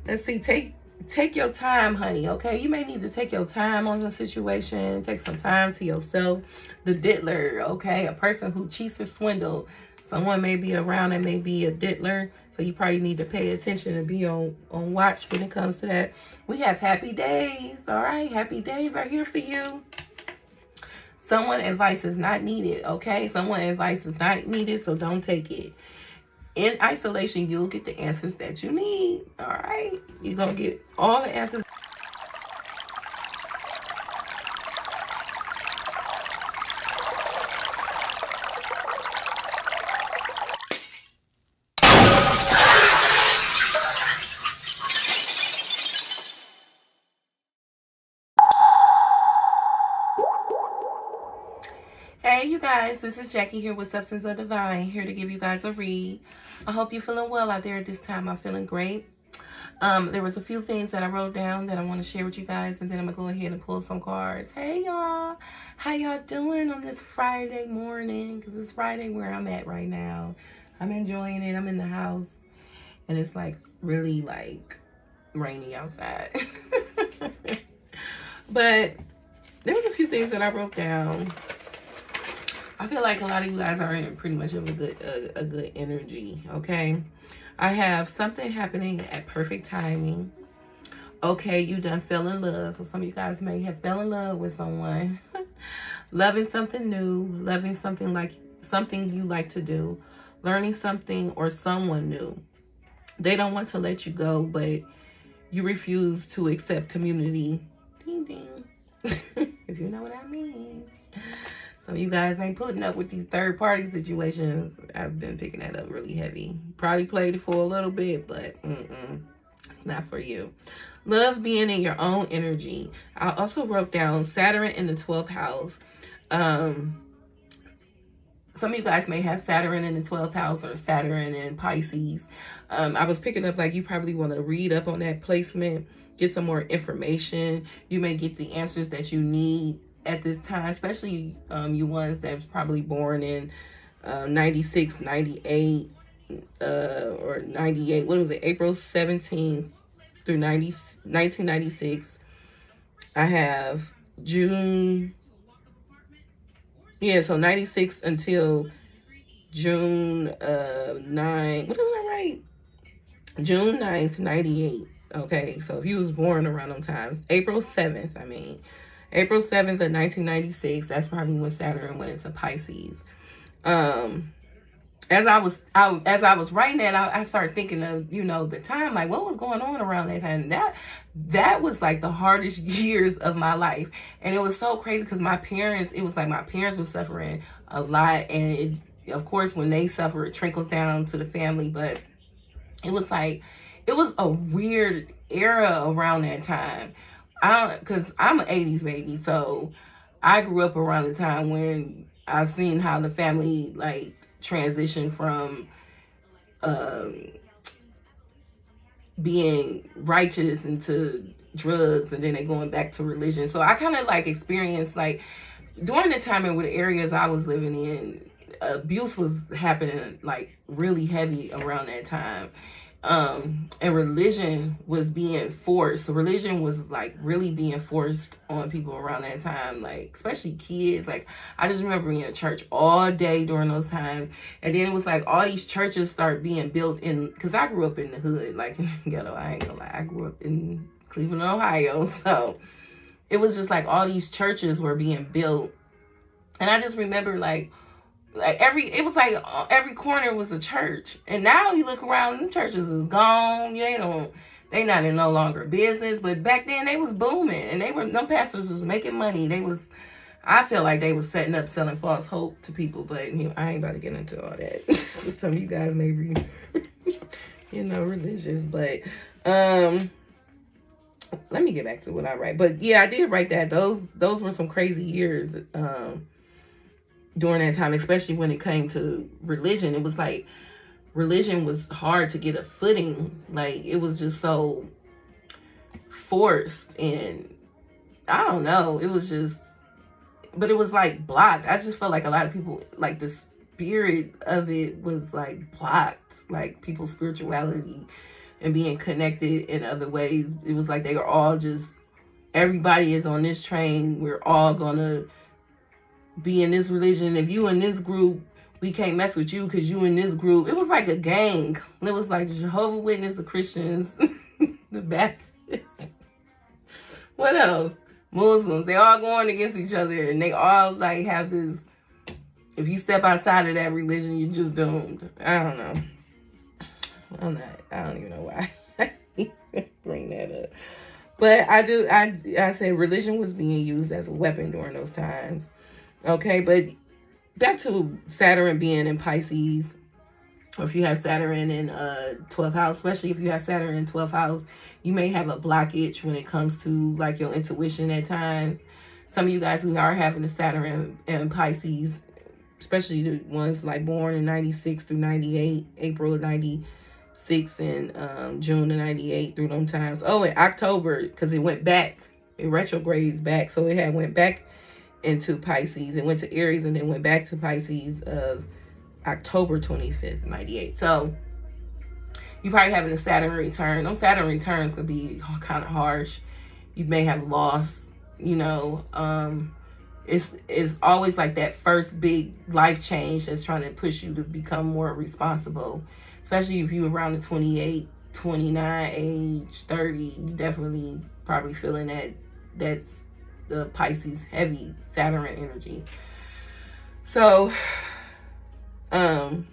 Let's see. Take your time, honey. Okay, you may need to take your time on the situation. Take some time to yourself. The diddler. Okay, a person who cheats or swindle. Someone may be around and may be a diddler. So you probably need to pay attention and be on watch when it comes to that. We have happy days. All right, happy days are here for you. Someone advice is not needed. Okay, someone advice is not needed, so don't take it. In isolation, you'll get the answers that you need. All right, you're gonna get all the answers. Hey, you guys, this is Jackie here with Substance of Divine, here to give you guys a read. I hope you're feeling well out there at this time. I'm feeling great. There was a few things that I wrote down that I want to share with you guys, and then I'm going to go ahead and pull some cards. Hey, y'all. How y'all doing on this Friday morning? Because it's Friday where I'm at right now. I'm enjoying it. I'm in the house, and it's, like, really, like, rainy outside. But there was a few things that I wrote down. I feel like a lot of you guys are in pretty much of a good energy, okay? I have something happening at perfect timing. Okay, you done fell in love. So some of you guys may have fell in love with someone. Loving something new, loving something you like to do, learning something or someone new. They don't want to let you go, but you refuse to accept community. Ding ding. If you know what I mean. Some of you guys ain't putting up with these third-party situations. I've been picking that up really heavy. Probably played it for a little bit, but it's not for you. Love being in your own energy. I also wrote down Saturn in the 12th house. Some of you guys may have Saturn in the 12th house or Saturn in Pisces. I was picking up like you probably want to read up on that placement, get some more information. You may get the answers that you need at this time, especially you ones that's probably born in 96, 98, or 98. What was it? April 17th through 1996. I have June. Yeah, so 96 until June 9. What did I write? June 9th, 98. Okay, so if you was born around them times, April 7th, April 7th of 1996, that's probably when Saturn went into Pisces. As I was writing that, I started thinking of, the time, like what was going on around that time. That was like the hardest years of my life. And it was so crazy because my parents were suffering a lot. And of course, when they suffer, it trickles down to the family. But it was a weird era around that time. Because I'm an 80s baby, so I grew up around the time when I seen how the family like transitioned from being righteous into drugs, and then they going back to religion. So I kind of like experienced like during the time in the areas I was living in, abuse was happening like really heavy around that time. And religion was being forced. So religion was like really being forced on people around that time, like especially kids. Like I just remember being in church all day during those times. And then it was like all these churches start being built in, because I grew up in the hood, like in the ghetto. I ain't gonna lie, I grew up in Cleveland, Ohio. So it was just like all these churches were being built. And I just remember every corner was a church. And now you look around, the churches is gone. They not in no longer business. But back then they was booming, and them pastors was making money. I feel like they was setting up selling false hope to people, but I ain't about to get into all that. Some of you guys may be religious, but let me get back to what I write. But yeah, I did write that. Those were some crazy years. During that time, especially when it came to religion. It was like religion was hard to get a footing. Like it was just so forced, and I don't know, but it was like blocked. I just felt like a lot of people, like the spirit of it was like blocked, like people's spirituality and being connected in other ways. It was like they were all just, everybody is on this train. We're all gonna be in this religion. If you in this group, we can't mess with you because you in this group. It was like a gang. It was like the Jehovah's Witness, the Christians, the Baptists. What else? Muslims. They all going against each other, and they all like have this. If you step outside of that religion, you're just doomed. I don't know. I don't even know why I bring that up. But I say religion was being used as a weapon during those times. Okay, but back to Saturn being in Pisces, or if you have Saturn in 12th house, especially if you have Saturn in 12th house, you may have a blockage when it comes to like your intuition at times. Some of you guys who are having a Saturn in Pisces, especially the ones like born in 96 through 98, April of 96 and June of 98 through them times. Oh, in October, because it went back, it retrogrades back. So it had went back into Pisces. It went to Aries and then went back to Pisces of October 25th, 98. So you probably having a Saturn return. Those Saturn returns could be kind of harsh. You may have lost, you know. It's always like that first big life change that's trying to push you to become more responsible. Especially if you around the 28, 29 age, 30, you definitely probably feeling that's the Pisces heavy Saturn energy. So, I'm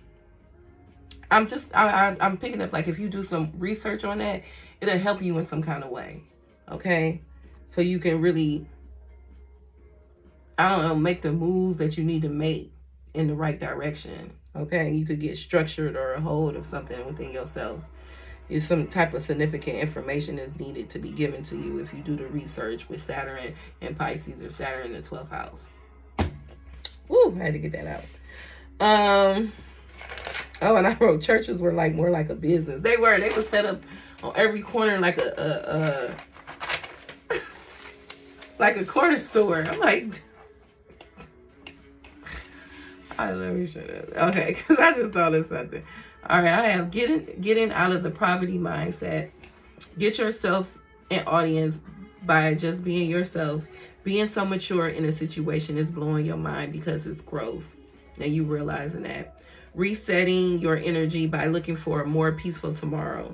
picking up, like, if you do some research on that, it'll help you in some kind of way. Okay? So you can really, I don't know, make the moves that you need to make in the right direction. Okay? You could get structured or a hold of something within yourself. Is some type of significant information is needed to be given to you if you do the research with Saturn and Pisces or Saturn in the 12th house. Woo, I had to get that out. Oh, and I wrote churches were like more like a business. They were set up on every corner like a like a corner store. I'm like, let me shut up. Okay, because I just thought of something. All right, I have getting out of the poverty mindset. Get yourself an audience by just being yourself. Being so mature in a situation is blowing your mind because it's growth. Now you realizing that. Resetting your energy by looking for a more peaceful tomorrow.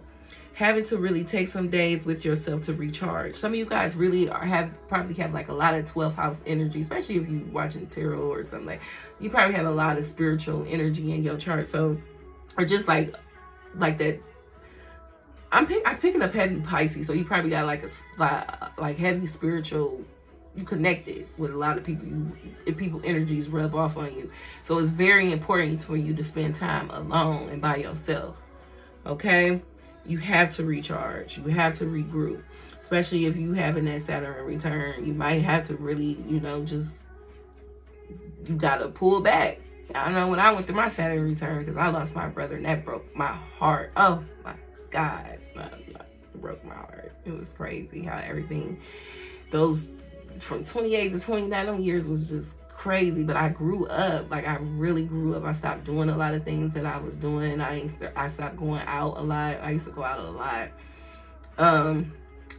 Having to really take some days with yourself to recharge. Some of you guys really probably have like a lot of 12th house energy, especially if you're watching tarot or something. Like, you probably have a lot of spiritual energy in your chart. So, or just like that. I'm picking up heavy Pisces, so you probably got like heavy spiritual. You connected with a lot of people. People energies rub off on you, so it's very important for you to spend time alone and by yourself. Okay, you have to recharge. You have to regroup, especially if you having that Saturn return. You might have to really, you gotta pull back. I know when I went through my Saturn return, because I lost my brother, and that broke my heart. Oh my God, it broke my heart. It was crazy how everything, those from 28 to 29, them years was just crazy. But I grew up. Like, I really grew up. I stopped doing a lot of things that I was doing. I stopped going out a lot. I used to go out a lot.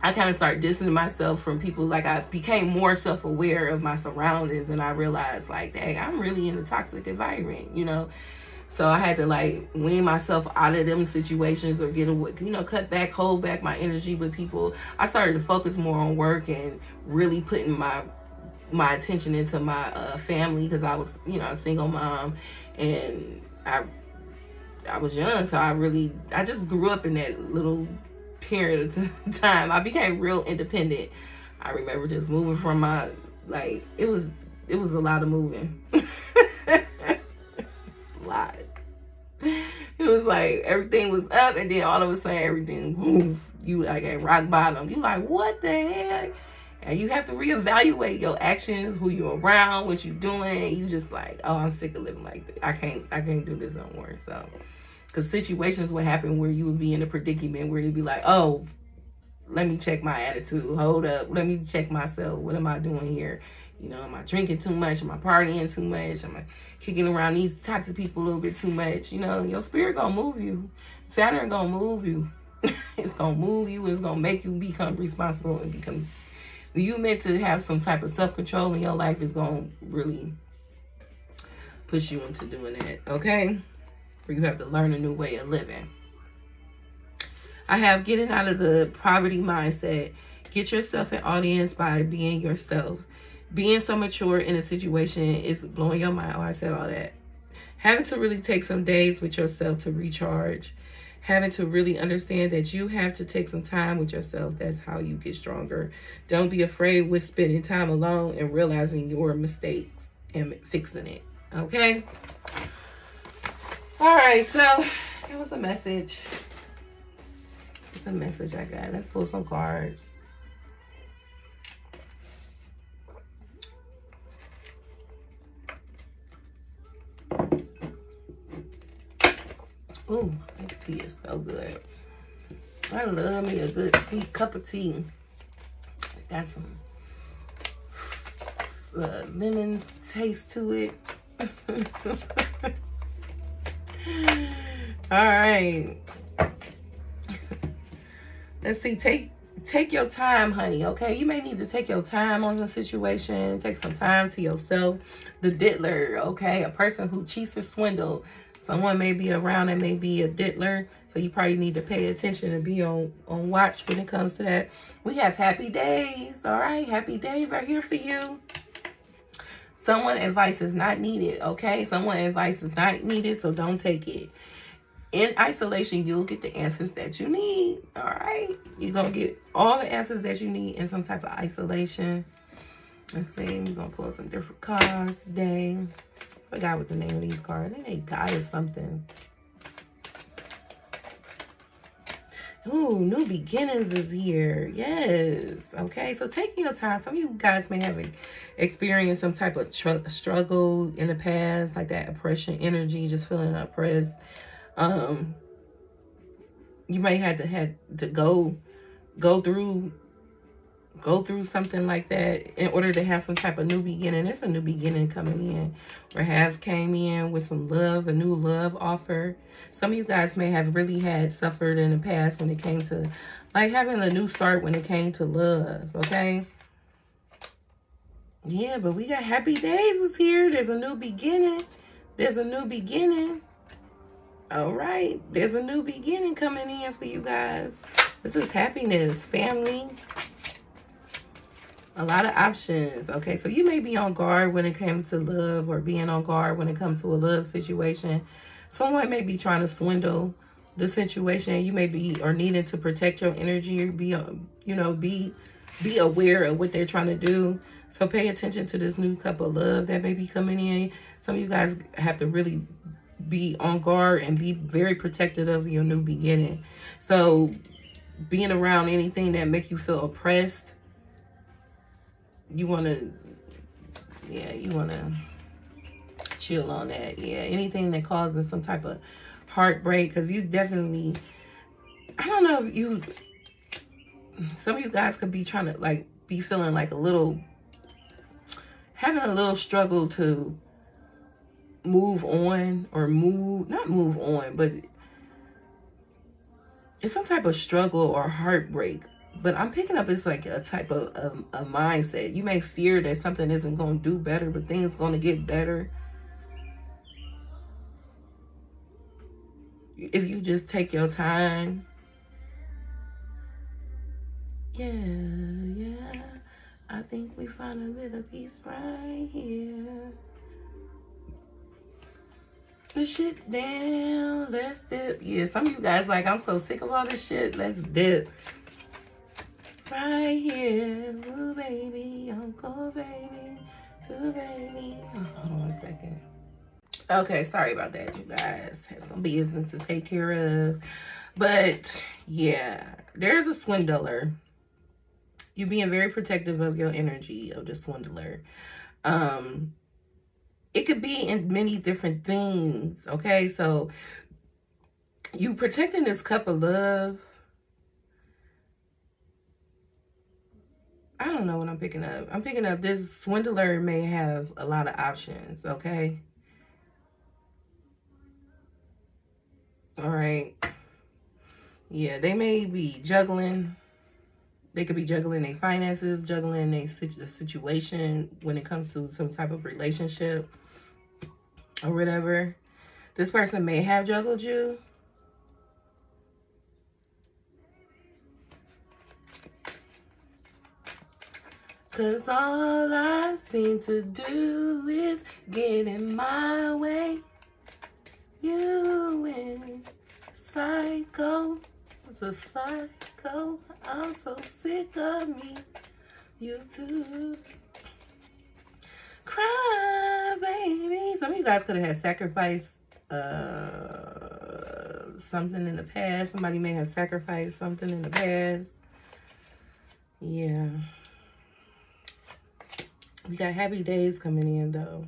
I kind of started distancing myself from people. Like, I became more self-aware of my surroundings, and I realized, like, dang, I'm really in a toxic environment, So I had to, like, wean myself out of them situations or get away, cut back, hold back my energy with people. I started to focus more on work and really putting my attention into my family, because I was, a single mom, and I was young, so I just grew up in that little period of time. I became real independent. I remember just moving from it was a lot of moving. A lot. It was like everything was up, and then all of a sudden everything, woof, you like at rock bottom. You like, what the heck? And you have to reevaluate your actions, who you're around, what you're doing. You just like, oh, I'm sick of living like this. I can't do this no more. So, because situations would happen where you would be in a predicament where you'd be like, oh, let me check my attitude. Hold up. Let me check myself. What am I doing here? Am I drinking too much? Am I partying too much? Am I kicking around these toxic people a little bit too much? Your spirit gonna move you. Saturn gonna move you. It's gonna move you. It's gonna make you become responsible and become. You meant to have some type of self-control in your life. Is gonna really push you into doing that. Okay, where you have to learn a new way of living. I have getting out of the poverty mindset. Get yourself an audience by being yourself. Being so mature in a situation is blowing your mind. Oh, I said all that. Having to really take some days with yourself to recharge. Having to really understand that you have to take some time with yourself. That's how you get stronger. Don't be afraid with spending time alone and realizing your mistakes and fixing it. Okay? All right, so it was a message. It's a message I got. Let's pull some cards. Ooh, that tea is so good. I love me a good sweet cup of tea. Got some lemon taste to it. All right. Let's see. Take your time, honey. Okay, you may need to take your time on the situation. Take some time to yourself. The diddler. Okay, a person who cheats or swindles. Someone may be around and may be a diddler, so you probably need to pay attention and be on watch when it comes to that. We have happy days. All right, happy days are here for you. Someone advice is not needed. Okay, someone advice is not needed, so don't take it. In isolation, you'll get the answers that you need. All right, you're gonna get all the answers that you need in some type of isolation. Let's see, we're gonna pull some different cards today. I forgot what the name of these cards. I think they guided something. Ooh, new beginnings is here. Yes. Okay, so taking your time. Some of you guys may have experienced some type of struggle in the past, like that oppression energy, just feeling oppressed. You may have to go through something like that in order to have some type of new beginning. There's a new beginning coming in, or has came in with some love, a new love offer. Some of you guys may have really had suffered in the past when it came to like having a new start when it came to love. Okay. Yeah, but we got happy days is here. There's a new beginning. There's a new beginning. All right. There's a new beginning coming in for you guys. This is happiness, family. A lot of options. Okay, so you may be on guard when it comes to love, or being on guard when it comes to a love situation. Someone may be trying to swindle the situation. You may be or needing to protect your energy, or be aware of what they're trying to do. So pay attention to this new cup of love that may be coming in. Some of you guys have to really be on guard and be very protective of your new beginning. So being around anything that make you feel oppressed, you want to chill on that. Yeah, anything that causes some type of heartbreak, because you definitely, I don't know if you, some of you guys could be trying to like be feeling like having a little struggle to move on, or not move on, but it's some type of struggle or heartbreak. But I'm picking up it's like a type of a mindset. You may fear that something isn't going to do better, but things going to get better if you just take your time. Yeah. I think we found a little piece right here. This shit down. Let's dip. Yeah, some of you guys like, I'm so sick of all this shit. Let's dip. Right here, ooh baby, Uncle baby, to baby. Oh, hold on 1 second. Okay, sorry about that, you guys. Had some business to take care of. But yeah, there's a swindler. You're being very protective of your energy of the swindler. It could be in many different things. Okay, so you protecting this cup of love. I don't know what I'm picking up. I'm picking up this swindler may have a lot of options, okay? All right. Yeah, they may be juggling. They could be juggling their finances, juggling a situation when it comes to some type of relationship or whatever. This person may have juggled you. Cause all I seem to do is get in my way. You and psycho. It's a psycho. I'm so sick of me. You too. Cry, baby. Some of you guys could have had sacrificed something in the past. Somebody may have sacrificed something in the past. Yeah. We got happy days coming in, though.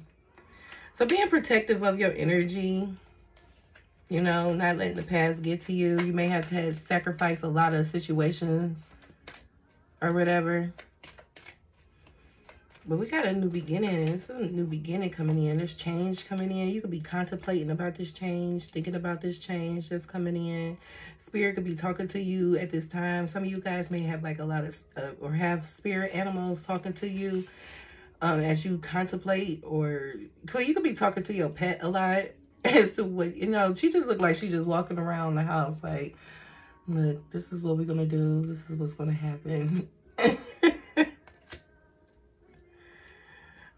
So being protective of your energy, you know, not letting the past get to you. You may have had to sacrifice a lot of situations or whatever. But we got a new beginning. It's a new beginning coming in. There's change coming in. You could be contemplating about this change, thinking about this change that's coming in. Spirit could be talking to you at this time. Some of you guys may have like a lot of, or have spirit animals talking to you. As you contemplate, or so you could be talking to your pet a lot as to what, you know, she just looked like she just walking around the house like, look, this is what we're gonna do, this is what's gonna happen.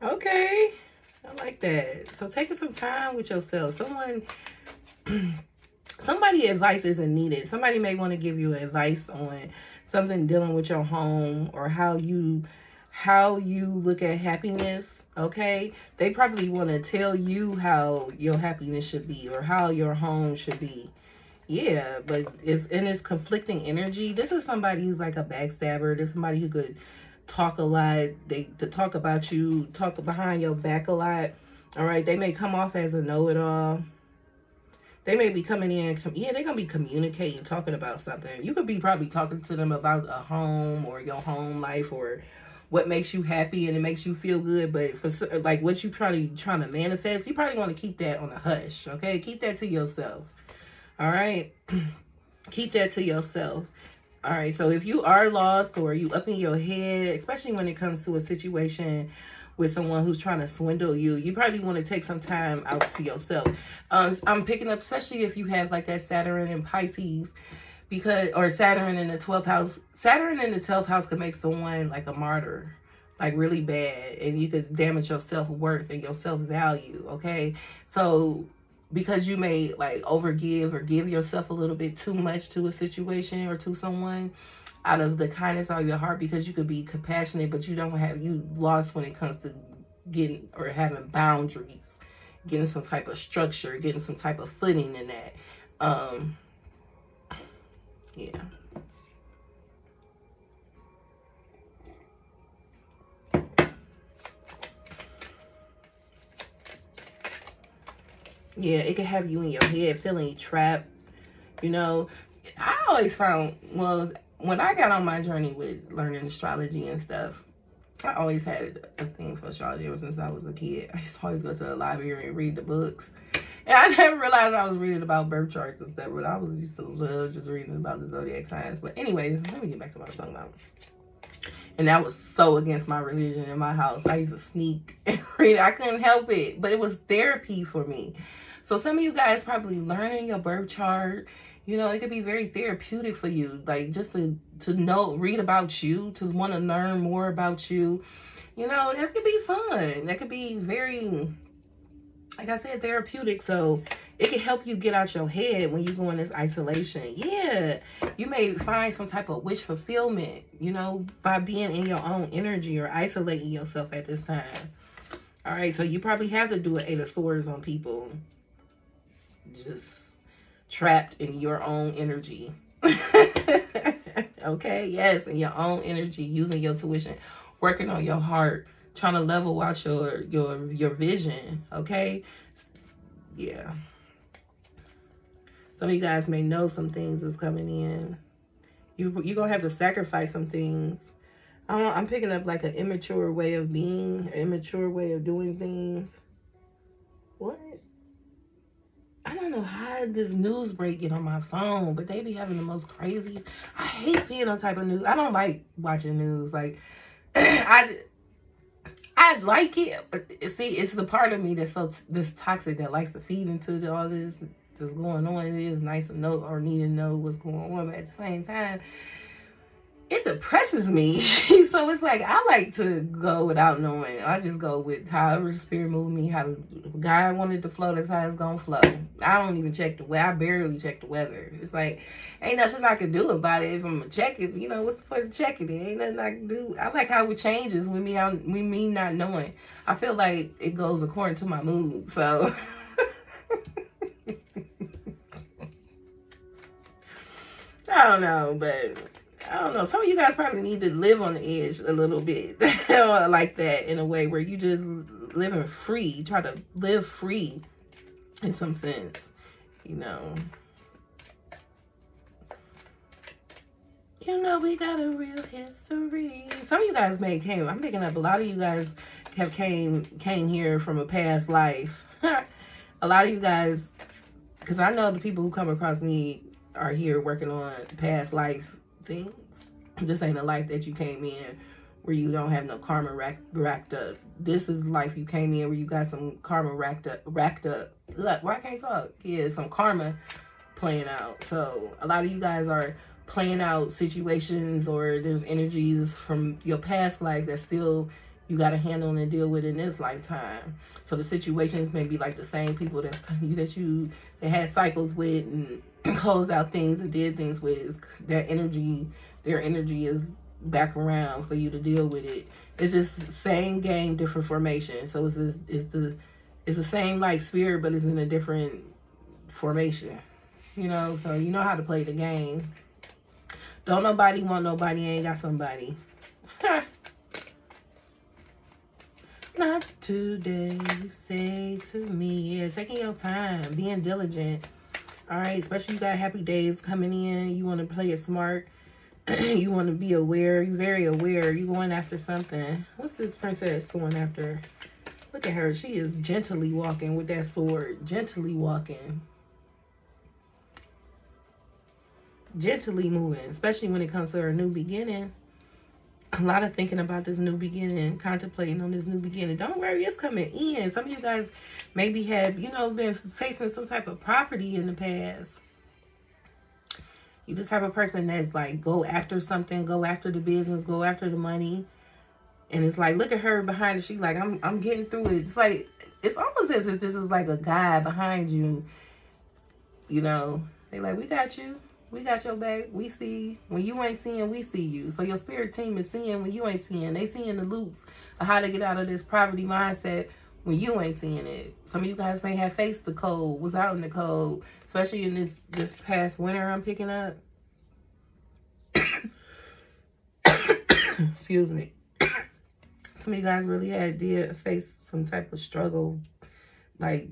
Okay, I like that. So taking some time with yourself. Somebody advice isn't needed. Somebody may want to give you advice on something dealing with your home, or how you look at happiness. Okay, they probably want to tell you how your happiness should be or how your home should be. Yeah, but it's conflicting energy. This is somebody who's like a backstabber. This is somebody who could talk a lot. They talk about you, talk behind your back a lot. All right, they may come off as a know-it-all. They may be coming in, yeah, they're going to be communicating, talking about something. You could be probably talking to them about a home or your home life, or what makes you happy and it makes you feel good. But for like what you probably trying to manifest, you probably want to keep that on a hush, okay? Keep that to yourself, all right? Keep that to yourself. All right, so if you are lost or you up in your head, especially when it comes to a situation with someone who's trying to swindle you, you probably want to take some time out to yourself. I'm picking up, especially if you have like that Saturn in Pisces, or Saturn in the 12th house. Saturn in the 12th house could make someone like a martyr, like really bad, and you could damage your self-worth and your self-value, okay? So because you may like overgive or give yourself a little bit too much to a situation or to someone out of the kindness of your heart, because you could be compassionate, but you lost when it comes to getting or having boundaries, getting some type of structure, getting some type of footing in that. Yeah. Yeah, it can have you in your head feeling trapped. You know, I always found, well, when I got on my journey with learning astrology and stuff, I always had a thing for astrology ever since I was a kid. I used to always go to the library and read the books. And I never realized I was reading about birth charts and stuff, but I used to love just reading about the zodiac signs. But anyways, let me get back to what I was talking about. And that was so against my religion in my house. I used to sneak and read. I couldn't help it, but it was therapy for me. So some of you guys probably learning your birth chart, you know, it could be very therapeutic for you. Like just to know, read about you, to want to learn more about you. You know, that could be fun. That could be very, like I said, therapeutic. So it can help you get out your head when you go in this isolation. Yeah, you may find some type of wish fulfillment, you know, by being in your own energy or isolating yourself at this time. All right, so you probably have to do an 8 of Swords on people. Just trapped in your own energy. Okay, yes, in your own energy, using your tuition, working on your heart, trying to level out your vision. Okay, yeah. Some of you guys may know some things is coming in. You're gonna have to sacrifice some things. I'm picking up like an immature way of being, an immature way of doing things. What? I don't know how this news break get on my phone, but they be having the most craziest. I hate seeing that type of news. I don't like watching news. Like, I like it, but see, it's the part of me that's this toxic that likes to feed into all this that's going on. It is nice to know or need to know what's going on, but at the same time, it depresses me. So it's like I like to go without knowing. I just go with however the spirit moved me, how God wanted to flow, that's how it's gonna flow. I don't even check the weather. I barely check the weather. It's like ain't nothing I can do about it. If I'm gonna check it, you know, what's the point of checking it? Ain't nothing I can do. I like how it changes with me not knowing. I feel like it goes according to my mood. So I don't know, but I don't know. Some of you guys probably need to live on the edge a little bit. Like that, in a way where you just living free. Try to live free in some sense. You know. You know, we got a real history. Some of you guys came. I'm picking up a lot of you guys have came here from a past life. A lot of you guys, because I know the people who come across me are here working on past life things. This ain't a life that you came in where you don't have no karma racked up. This is life you came in where you got some karma racked up. Look, why I can't talk? Yeah, some karma playing out. So a lot of you guys are playing out situations, or there's energies from your past life that still you got to handle and deal with in this lifetime. So the situations may be like the same people that had cycles with and closed out things and did things with. Their energy is back around for you to deal with it. It's just same game, different formation. So it's the same like spirit, but it's in a different formation. You know, so you know how to play the game. Don't nobody want nobody, ain't got somebody. Not today, say to me. Yeah, taking your time, being diligent. All right, especially you got happy days coming in. You want to play it smart. You want to be aware. You're very aware. You're going after something. What's this princess going after? Look at her. She is gently walking with that sword. Gently walking. Gently moving, especially when it comes to her new beginning. A lot of thinking about this new beginning, contemplating on this new beginning. Don't worry, it's coming in. Some of you guys maybe have, you know, been facing some type of poverty in the past. You just have a person that's like, go after something, go after the business, go after the money. And it's like, look at her behind her. She's like, I'm getting through it. It's like, it's almost as if this is like a guy behind you. You know, they like, we got you. We got your back. We see. When you ain't seeing, we see you. So your spirit team is seeing when you ain't seeing. They seeing the loops of how to get out of this poverty mindset when you ain't seeing it. Some of you guys may have faced the cold, was out in the cold, especially in this past winter I'm picking up. Excuse me. Some of you guys really did face some type of struggle, like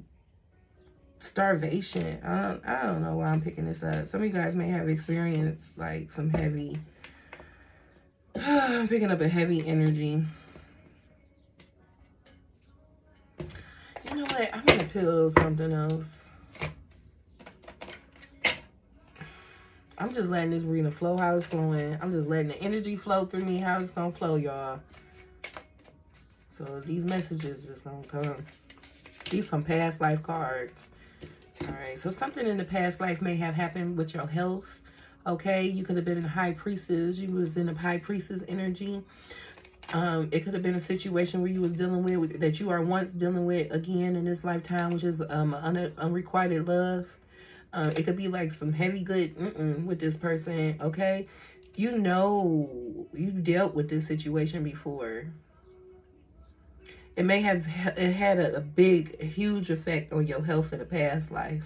starvation. I don't know why I'm picking this up. Some of you guys may have experienced like some heavy, I'm picking up a heavy energy. You know what? I'm gonna peel something else. I'm just letting this reading flow how it's flowing. I'm just letting the energy flow through me how it's gonna flow, y'all. So these messages just gonna come. These some past life cards. All right, so something in the past life may have happened with your health. Okay, you could have been in a high priestess. You was in a high priestess energy. It could have been a situation where you was dealing with, that you are once dealing with again in this lifetime, which is unrequited love. It could be like some heavy good with this person. Okay, you know you dealt with this situation before. It may have had a big, huge effect on your health in a past life.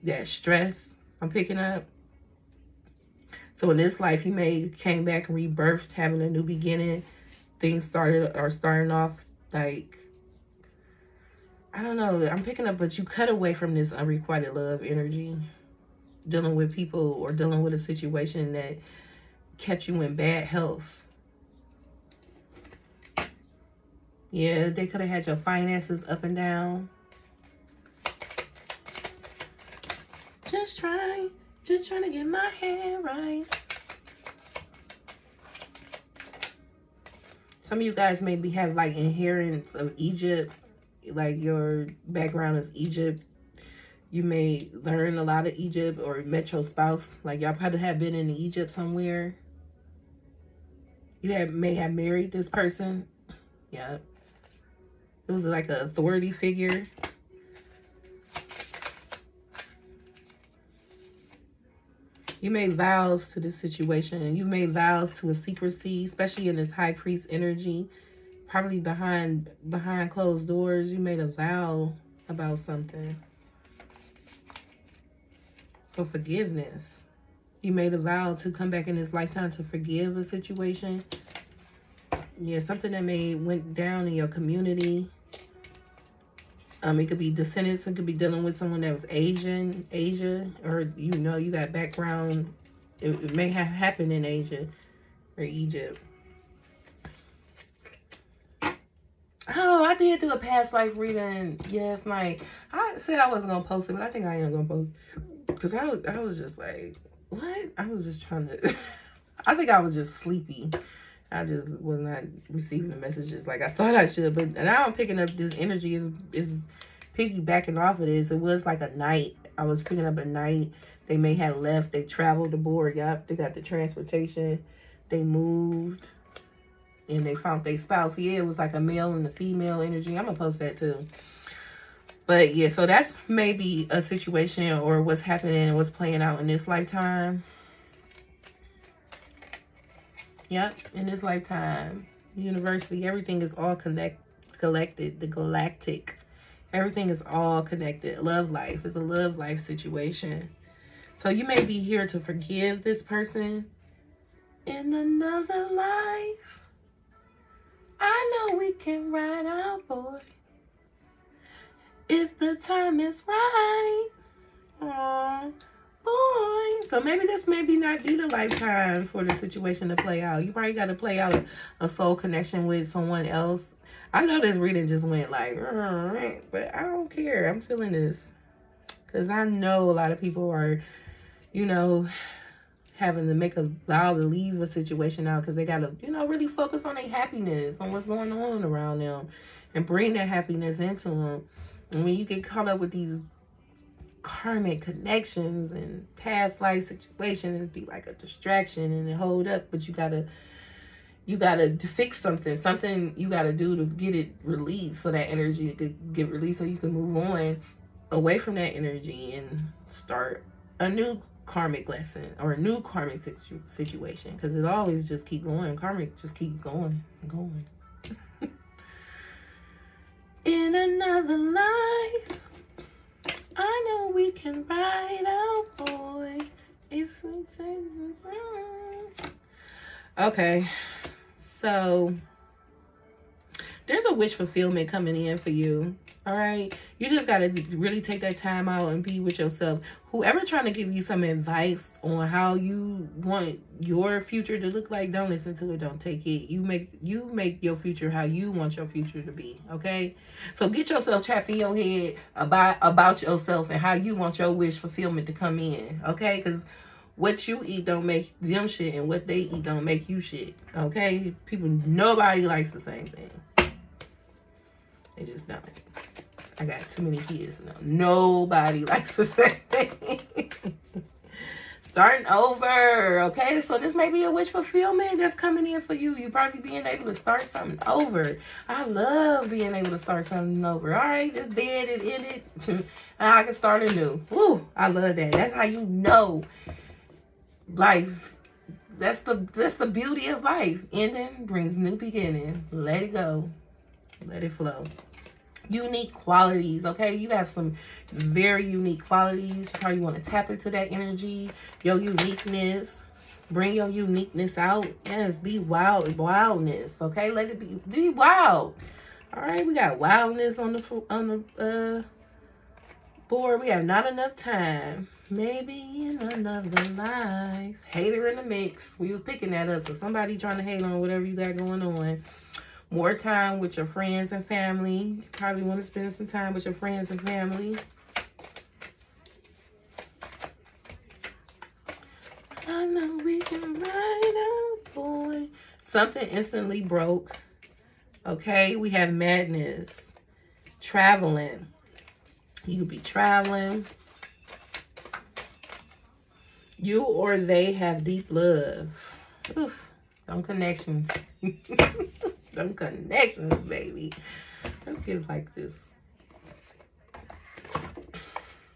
That stress I'm picking up. So in this life, you may came back and rebirthed, having a new beginning. Things are starting off like, I don't know. I'm picking up, but you cut away from this unrequited love energy. Dealing with people or dealing with a situation that kept you in bad health. Yeah, they could have had your finances up and down. just trying to get my hair right. Some of you guys maybe have like inheritance of Egypt, like your background is Egypt. You may learn a lot of Egypt or met your spouse. Like y'all probably have been in Egypt somewhere. You may have married this person. Yeah. It was like an authority figure. You made vows to this situation. You made vows to a secrecy, especially in this high priest energy. Probably behind closed doors. You made a vow about something. For forgiveness. You made a vow to come back in this lifetime to forgive a situation. Yeah, something that went down in your community. It could be descendants. It could be dealing with someone that was Asia, or you got background. It may have happened in Asia or Egypt. Oh, I did do a past life reading last night. I said I wasn't gonna post it, but I think I am gonna post it because I was just like, what? I was just trying to. I think I was just sleepy. I just was not receiving the messages like I thought I should. But now I'm picking up this energy is piggybacking off of this. It was like a night. I was picking up a night. They may have left. They traveled aboard. Yep. They got the transportation. They moved. And they found their spouse. Yeah, it was like a male and a female energy. I'm going to post that too. But yeah, so that's maybe a situation or what's happening and what's playing out in this lifetime. Yep, in this lifetime, university, everything is all collected, the galactic. Everything is all connected. Love life is a love life situation. So you may be here to forgive this person in another life. I know we can ride out, boy, if the time is right. Aww. Boy. So maybe this not be the lifetime for the situation to play out. You probably got to play out a soul connection with someone else. I know this reading just went like, but I don't care. I'm feeling this. Because I know a lot of people are, having to make a vow to leave a situation out because they got to, really focus on their happiness, on what's going on around them and bring that happiness into them. And when you get caught up with these karmic connections and past life situations, it'd be like a distraction and it hold up, but you gotta fix something you gotta do to get it released, so that energy could get released, so you can move on away from that energy and start a new karmic lesson or a new karmic situation, because it always just keep going. Karmic just keeps going and going. In another life, I know we can ride out, boy, if we take the. Okay, so there's a wish fulfillment coming in for you. All right, you just got to really take that time out and be with yourself. Whoever trying to give you some advice on how you want your future to look like, don't listen to it. Don't take it. You make your future how you want your future to be. Okay, so get yourself trapped in your head about yourself and how you want your wish fulfillment to come in. Okay, because what you eat don't make them shit, and what they eat don't make you shit. Okay, nobody likes the same thing. They just don't. I got too many kids now. Nobody likes the same thing. Starting over, okay? So this may be a wish fulfillment that's coming in for you. You probably being able to start something over. I love being able to start something over. All right, it's dead, it ended. Now I can start anew. Woo, I love that. That's how you know life. That's the beauty of life. Ending brings new beginning. Let it go. Let it flow. Unique qualities, okay? You have some very unique qualities. You probably want to tap into that energy, your uniqueness. Bring your uniqueness out. Yes, be wildness, okay? Let it be wild. All right, we got wildness on the board. We have not enough time. Maybe in another life. Hater in the mix. We was picking that up, so somebody trying to hate on whatever you got going on. More time with your friends and family. You probably want to spend some time with your friends and family. Something instantly broke. Okay, we have madness. Traveling. You could be traveling. You or they have deep love. Oof. Them connections. Them connections, baby. Let's give like this.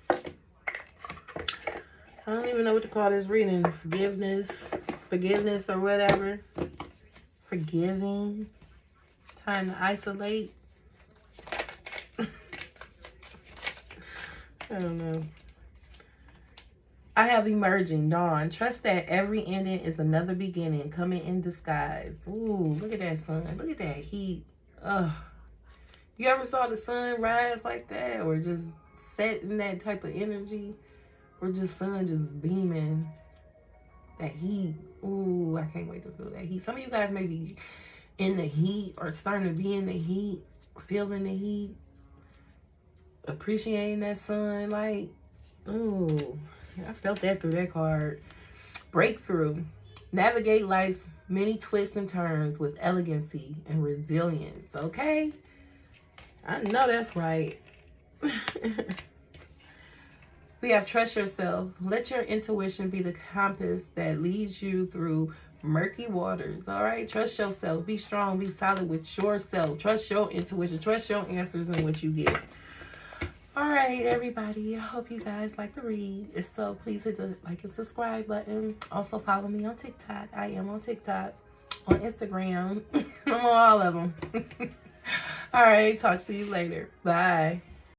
I don't even know what to call this reading. Forgiveness or whatever. Forgiving. Time to isolate. I don't know. I have emerging dawn. Trust that every ending is another beginning coming in disguise. Ooh, look at that sun. Look at that heat. Ugh. You ever saw the sun rise like that? Or just set in that type of energy? Or just sun just beaming. That heat. Ooh, I can't wait to feel that heat. Some of you guys may be in the heat or starting to be in the heat. Feeling the heat. Appreciating that sunlight. Ooh. I felt that through that card. Breakthrough. Navigate life's many twists and turns with elegancy and resilience. Okay? I know that's right. We have trust yourself. Let your intuition be the compass that leads you through murky waters. All right? Trust yourself. Be strong. Be solid with yourself. Trust your intuition. Trust your answers and what you get. All right, everybody. I hope you guys like the read. If so, please hit the like and subscribe button. Also, follow me on TikTok. I am on TikTok. On Instagram. I'm on all of them. All right. Talk to you later. Bye.